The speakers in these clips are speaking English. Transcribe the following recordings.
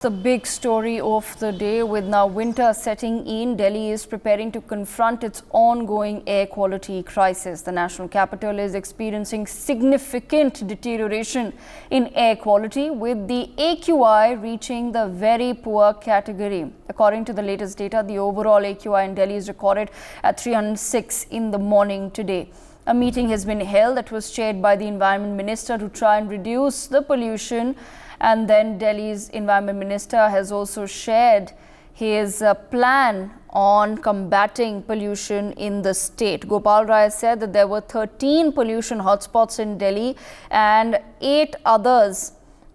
The big story of the day, with now winter setting in, Delhi is preparing to confront its ongoing air quality crisis. The national capital is experiencing significant deterioration in air quality, with the AQI reaching the very poor category. According to the latest data, the overall AQI in Delhi is recorded at 306 in the morning today. A meeting has been held that was chaired by the Environment Minister to try and reduce the pollution. And then Delhi's Environment Minister has also shared his plan on combating pollution in the state. Gopal Rai said that there were 13 pollution hotspots in Delhi and 8 others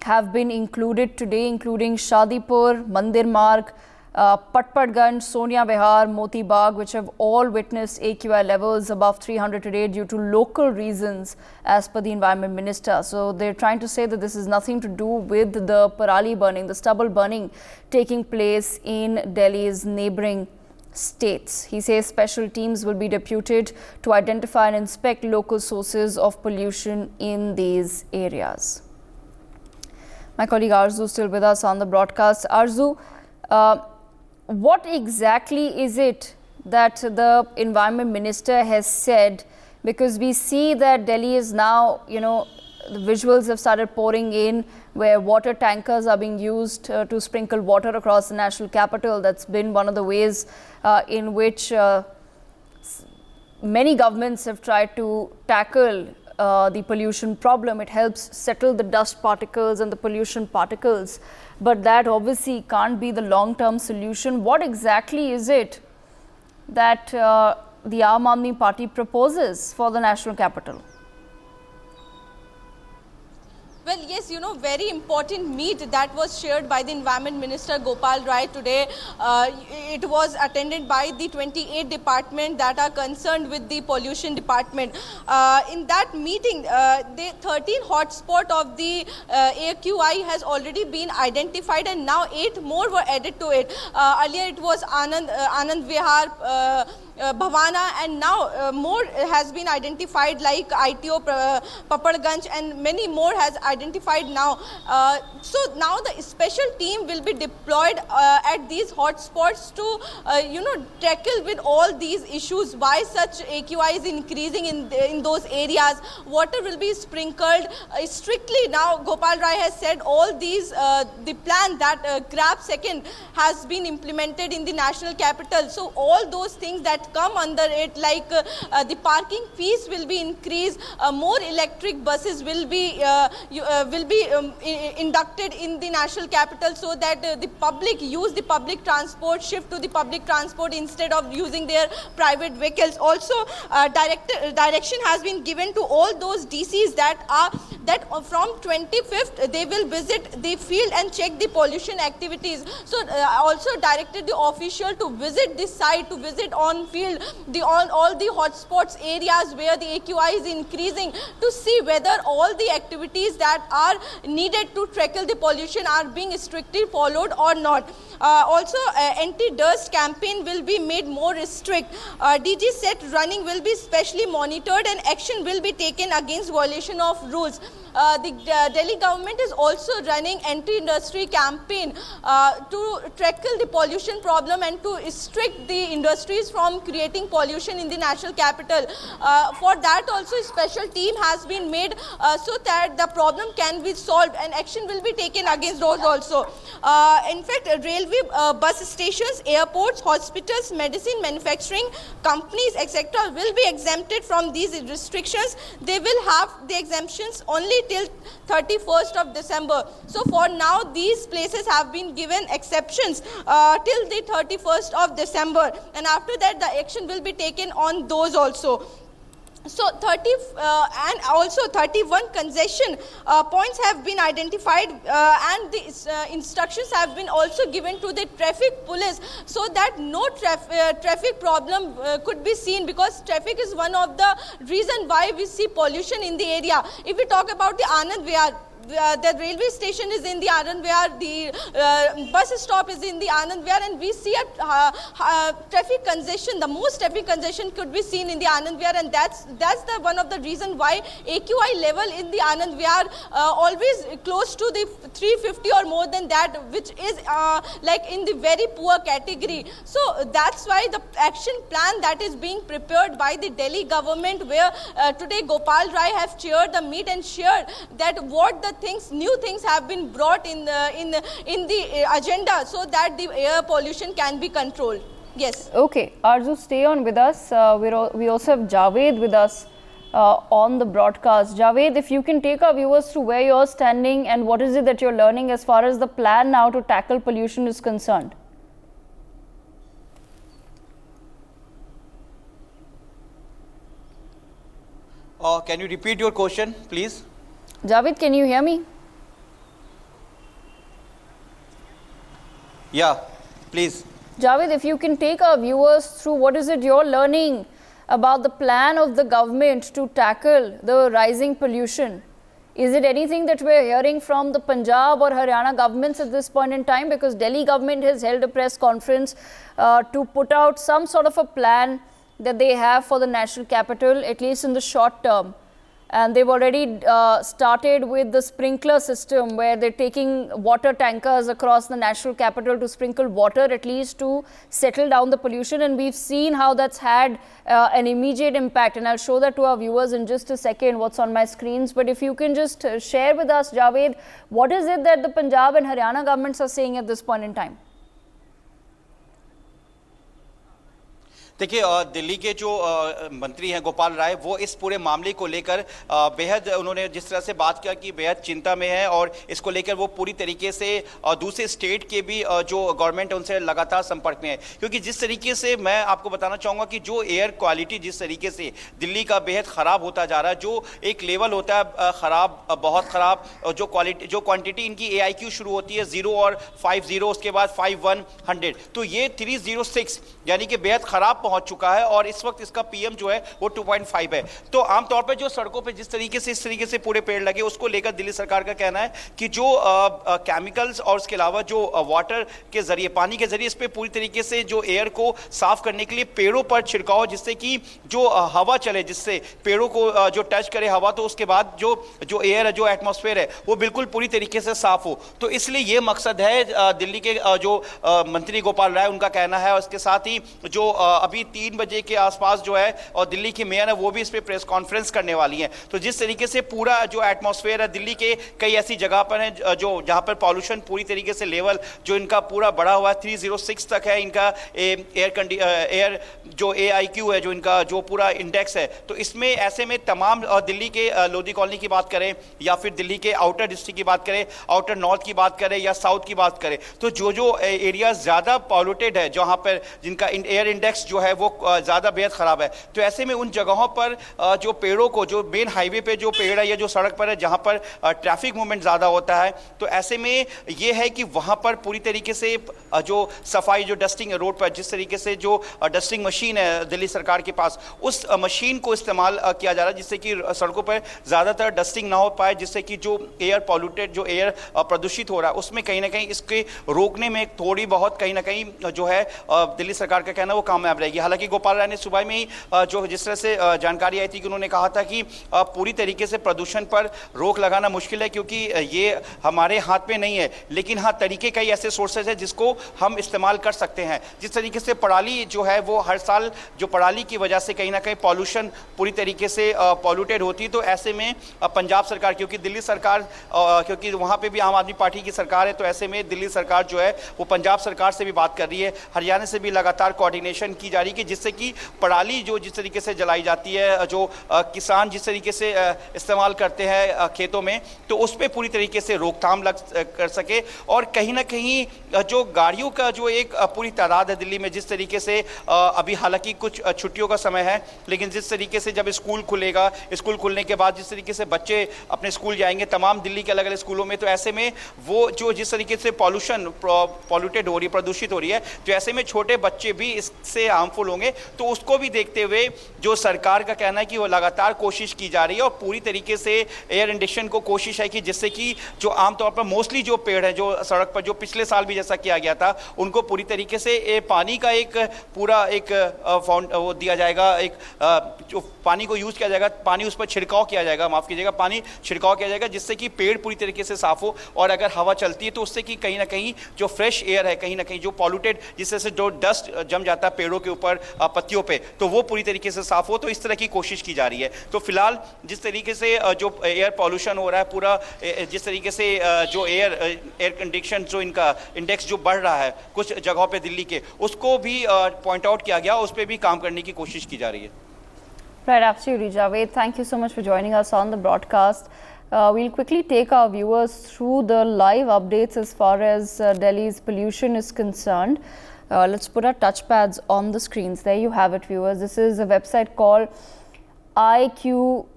have been included today, including Shadipur, Mandir Marg, Patpadganj, Sonia Vihar, Moti Bagh, which have all witnessed AQI levels above 300 today due to local reasons, as per the Environment Minister. So they're trying to say that this is nothing to do with the parali burning, the stubble burning taking place in Delhi's neighbouring states. He says special teams will be deputed to identify and inspect local sources of pollution in these areas. My colleague Arzu is still with us on the broadcast. Arzu, what exactly is it that the Environment Minister has said? Because we see that Delhi is now, the visuals have started pouring in where water tankers are being used to sprinkle water across the national capital. That's been one of the ways in which many governments have tried to tackle the pollution problem. It helps settle the dust particles and the pollution particles. But that obviously can't be the long-term solution. What exactly is it that the Aam Aadmi Party proposes for the national capital? Well, yes, very important meet that was shared by the Environment Minister Gopal Rai today. It was attended by the 28 departments that are concerned with the pollution department. In that meeting, the 13 hotspot of the AQI has already been identified, and now 8 more were added to it. Earlier it was Anand Vihar, Bhavana, and now more has been identified, like ITO, Papadganj, and many more has identified now. So now the special team will be deployed at these hotspots to tackle with all these issues. Why such AQI is increasing in those areas? Water will be sprinkled strictly. Now Gopal Rai has said all these the plan that grab second has been implemented in the national capital. So all those things that come under it, like the parking fees will be increased, more electric buses will be inducted in the national capital, so that the public use the public transport, shift to the public transport instead of using their private vehicles. Also, direction has been given to all those DCs that from 25th they will visit the field and check the pollution activities. So also directed the official to visit this site, to visit on field all the hotspots areas where the AQI is increasing, to see whether all the activities that are needed to tackle the pollution are being strictly followed or not. Also, anti-dust campaign will be made more strict. DG set running will be specially monitored, and action will be taken against violation of rules. The Delhi government is also running anti-industry campaign to tackle the pollution problem and to restrict the industries from creating pollution in the national capital. For that also a special team has been made so that the problem can be solved, and action will be taken against those also. In fact, railway, bus stations, airports, hospitals, medicine manufacturing companies, etc. will be exempted from these restrictions. They will have the exemptions only till 31st of December. So for now, these places have been given exceptions till the 31st of December, and after that the action will be taken on those also. So 31 congestion points have been identified, and the instructions have been also given to the traffic police, so that no traffic problem could be seen, because traffic is one of the reason why we see pollution in the area. If we talk about the Anand Vihar, the railway station is in the Anand Vihar, the bus stop is in the Anand Vihar, and we see a traffic congestion. The most traffic congestion could be seen in the Anand Vihar, and that's the one of the reason why AQI level in the Anand Vihar always close to the 350 or more than that, which is like in the very poor category. So that's why the action plan that is being prepared by the Delhi government, where today Gopal Rai have chaired the meet and shared that what the new things have been brought in the agenda, so that the air pollution can be controlled. Yes. Okay, Arzu, stay on with us. We also have Javed with us on the broadcast. Javed, if you can take our viewers through where you're standing and what is it that you're learning as far as the plan now to tackle pollution is concerned. Can you repeat your question, please? Javed, can you hear me? Yeah, please. Javed, if you can take our viewers through what is it you're learning about the plan of the government to tackle the rising pollution. Is it anything that we're hearing from the Punjab or Haryana governments at this point in time? Because Delhi government has held a press conference to put out some sort of a plan that they have for the national capital, at least in the short term. And they've already started with the sprinkler system, where they're taking water tankers across the national capital to sprinkle water, at least to settle down the pollution. And we've seen how that's had an immediate impact. And I'll show that to our viewers in just a second, what's on my screens. But if you can just share with us, Javed, what is it that the Punjab and Haryana governments are saying at this point in time? देखिए, दिल्ली के जो मंत्री हैं गोपाल राय, वो इस पूरे मामले को लेकर बेहद, उन्होंने जिस तरह से बात किया कि बेहद चिंता में है, और इसको लेकर वो पूरी तरीके से दूसरे स्टेट के भी जो गवर्नमेंट है उनसे लगातार संपर्क में है। क्योंकि जिस तरीके से मैं आपको बताना चाहूँगा कि जो एयर क्वालिटी जिस तरीके से दिल्ली का बेहद ख़राब होता जा रहा है, जो एक लेवल होता है ख़राब, बहुत ख़राब, जो क्वालिटी, जो क्वान्टिटी इनकी AIQ शुरू होती है 0 और 50, उसके बाद 5100, तो ये 306 यानी कि बेहद ख़राब पहुंच चुका है, और इस वक्त इसका PM जो है वो 2.5 है। तो आमतौर पर जो सड़कों पे जिस तरीके से इस तरीके से पूरे पेड़ लगे, उसको लेकर दिल्ली सरकार का कहना है कि जो केमिकल्स और उसके अलावा जो वाटर के जरिए, पानी के जरिए, इस पे पूरी तरीके से जो एयर को साफ करने के लिए पेड़ों पर छिड़काव, जिससे कि जो हवा चले, जिससे पेड़ों को जो टच करे हवा, तो उसके बाद जो एयर है, जो एटमॉस्फेयर है, वो बिल्कुल पूरी तरीके से साफ हो। तो इसलिए ये मकसद है दिल्ली के जो मंत्री गोपाल राय, उनका कहना है। और इसके साथ ही जो अभी 3 बजे के आसपास जो है, और दिल्ली की मेयर है, वो भी इस पे प्रेस कॉन्फ्रेंस करने वाली हैं। तो जिस तरीके से पूरा जो एटमॉस्फेयर है दिल्ली के कई ऐसी जगह पर है जो जहां पर पॉल्यूशन पूरी तरीके से लेवल जो इनका पूरा बढ़ा हुआ है, 306 तक है इनका एयर जो AIQ है, जो इनका जो पूरा इंडेक्स है। तो इसमें ऐसे में तमाम दिल्ली के लोधी कॉलोनी की बात करें, या फिर दिल्ली के आउटर डिस्ट्रिक्ट की बात करें, आउटर नॉर्थ की बात करें, या साउथ की बात करें, तो जो एरिया ज़्यादा पॉल्यूटेड है, जहाँ पर जिनका एयर इंडेक्स जो है वो ज़्यादा बेहद ख़राब है, तो ऐसे में उन जगहों पर जो पेड़ों को, जो मेन हाईवे पे जो पेड़ है या जो सड़क पर है, जहाँ पर ट्रैफिक मूवमेंट ज़्यादा होता है, तो ऐसे में ये है कि वहाँ पर पूरी तरीके से जो सफाई, जो डस्टिंग रोड पर, जिस तरीके से जो डस्टिंग मशीन है दिल्ली सरकार के पास, उस मशीन को इस्तेमाल किया जा रहा है, जिससे कि सड़कों पर ज़्यादातर डस्टिंग ना हो पाए, जिससे कि जो एयर पॉल्यूटेड, जो एयर प्रदूषित हो रहा है, उसमें कहीं ना कहीं इसके रोकने में थोड़ी बहुत कहीं ना कहीं जो है दिल्ली सरकार का कहना वो कामयाब रहेगी। हालांकि गोपाल राय ने सुबह में ही जो जिस तरह से जानकारी आई थी कि उन्होंने कहा था कि पूरी तरीके से प्रदूषण पर रोक लगाना मुश्किल है, क्योंकि ये हमारे हाथ में नहीं है, लेकिन हाँ तरीके कई ऐसे सोर्सेज है जिसको हम इस्तेमाल कर सकते हैं। जिस तरीके से पराली जो है वो हर साल जो पराली की वजह से कहीं ना कहीं पॉल्यूशन पूरी तरीके से पॉल्यूटेड होती है, तो ऐसे में पंजाब सरकार, क्योंकि दिल्ली सरकार क्योंकि वहाँ पे भी आम आदमी पार्टी की सरकार है, तो ऐसे में दिल्ली सरकार जो है वो पंजाब सरकार से भी बात कर रही है, हरियाणा से भी लगातार कोऑर्डिनेशन की जा रही है, जिससे कि पराली जो जिस तरीके से जलाई जाती है, जो किसान जिस तरीके से इस्तेमाल करते हैं खेतों में, तो उस पर पूरी तरीके से रोकथाम कर सके। और कहीं ना कहीं जो गाड़ियों का जो एक पूरी तादाद है दिल्ली में, जिस तरीके से अभी हालांकि कुछ छुट्टियों का समय है, लेकिन जिस तरीके से जब स्कूल खुलेगा, स्कूल खुलने के बाद जिस तरीके से बच्चे अपने स्कूल जाएंगे तमाम दिल्ली के अलग अलग स्कूलों में, तो ऐसे में वो जो जिस तरीके से पॉल्यूटेड हो रही है, प्रदूषित हो रही है, तो ऐसे में छोटे बच्चे भी इससे हार्मफुल होंगे। तो उसको भी देखते हुए जो सरकार का कहना है कि वो लगातार कोशिश की जा रही है और पूरी तरीके से एयर इंडक्शन को कोशिश है कि जिससे कि जो आमतौर पर मोस्टली जो पेड़ है जो सड़क पर जो पिछले साल भी जैसा किया गया था उनको पूरी तरीके से पानी का एक पूरा एक वो दिया जाएगा, एक जो पानी को यूज किया जाएगा, पानी उस पर छिड़काव किया जाएगा, माफ कीजिएगा, पानी छिड़काव किया जाएगा जिससे कि पेड़ पूरी तरीके से साफ हो। और अगर हवा चलती है तो उससे कि कहीं ना कहीं जो फ्रेश एयर है, कहीं ना कहीं जो पॉल्यूटेड जिससे से जो डस्ट जम जाता है पेड़ों के ऊपर पत्तियों पे, तो वो पूरी तरीके से साफ हो। तो इस तरह की कोशिश की जा रही है। तो फिलहाल जिस तरीके से जो एयर पॉल्यूशन हो रहा है पूरा, जिस तरीके से जो एयर कंडीशन जो इनका इंडेक्स जो बढ़ रहा है कुछ जगहों पे दिल्ली के, उसको भी पॉइंट आउट किया गया, उस पर भी काम करने की कोशिश की जा रही है। Right, absolutely, Javed. Thank you so much for joining us on the broadcast. We'll quickly take our viewers through the live updates as far as Delhi's pollution is concerned. Let's put our touchpads on the screens. There you have it, viewers. This is a website called iqair.com,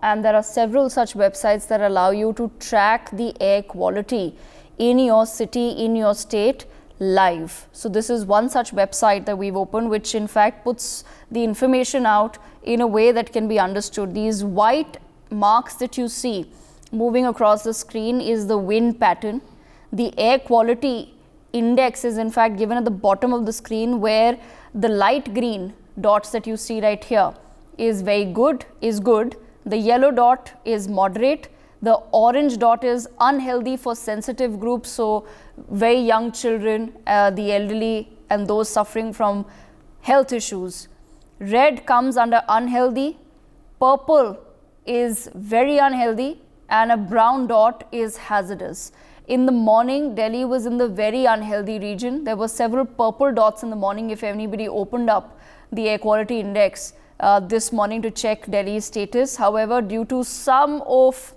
and there are several such websites that allow you to track the air quality in your city, in your state, live. So this is one such website that we've opened, which in fact puts the information out in a way that can be understood. These white marks that you see moving across the screen is the wind pattern. The air quality index is in fact given at the bottom of the screen, where the light green dots that you see right here is very good, is good. The yellow dot is moderate. The orange dot is unhealthy for sensitive groups, so very young children, the elderly and those suffering from health issues. Red comes under unhealthy, purple is very unhealthy, and a brown dot is hazardous. In the morning, Delhi was in the very unhealthy region. There were several purple dots in the morning if anybody opened up the air quality index this morning to check Delhi's status. However, due to some of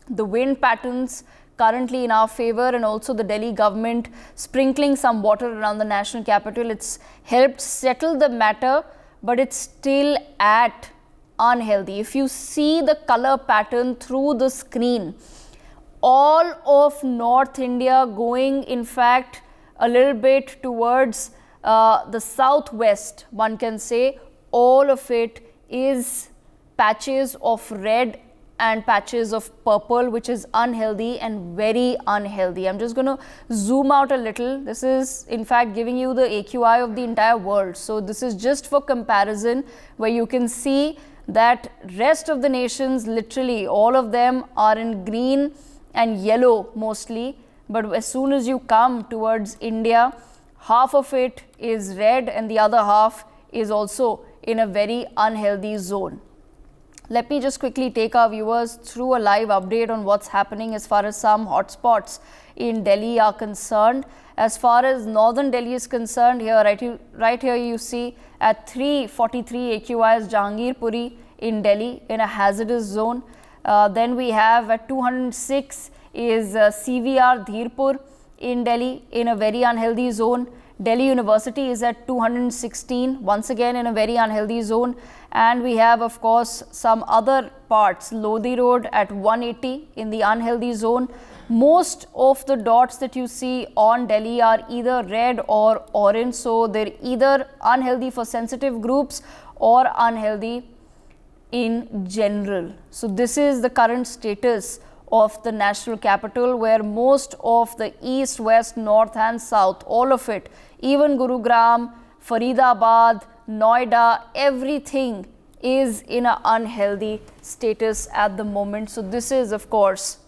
the wind patterns currently in our favor and also the Delhi government sprinkling some water around the national capital, it's helped settle the matter, but it's still at unhealthy. If you see the color pattern through the screen, all of North India going in fact a little bit towards the southwest, one can say, all of it is patches of red and patches of purple, which is unhealthy and very unhealthy. I'm just going to zoom out a little. This is in fact giving you the AQI of the entire world. So this is just for comparison, where you can see that rest of the nations, literally all of them are in green and yellow mostly. But as soon as you come towards India, half of it is red and the other half is also in a very unhealthy zone. Let me just quickly take our viewers through a live update on what's happening as far as some hotspots in Delhi are concerned. As far as northern Delhi is concerned, here right here you see at 343 AQI is Jahangirpuri in Delhi in a hazardous zone. Then we have at 206 is CVR Dhirpur in Delhi in a very unhealthy zone. Delhi University is at 216, once again in a very unhealthy zone. And we have, of course, some other parts, Lodi Road at 180 in the unhealthy zone. Most of the dots that you see on Delhi are either red or orange, so they're either unhealthy for sensitive groups or unhealthy in general. So this is the current status of the national capital, where most of the east, west, north and south, all of it, even Gurugram, Faridabad, Noida, everything is in an unhealthy status at the moment. So this is of course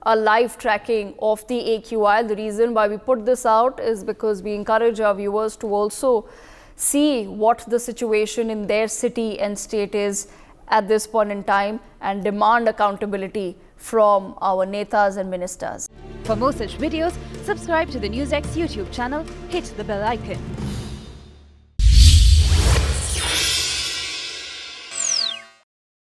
a live tracking of the AQI. The reason why we put this out is because we encourage our viewers to also see what the situation in their city and state is at this point in time and demand accountability from our netas and ministers. For more such videos, subscribe to the NewsX YouTube channel, hit the bell icon.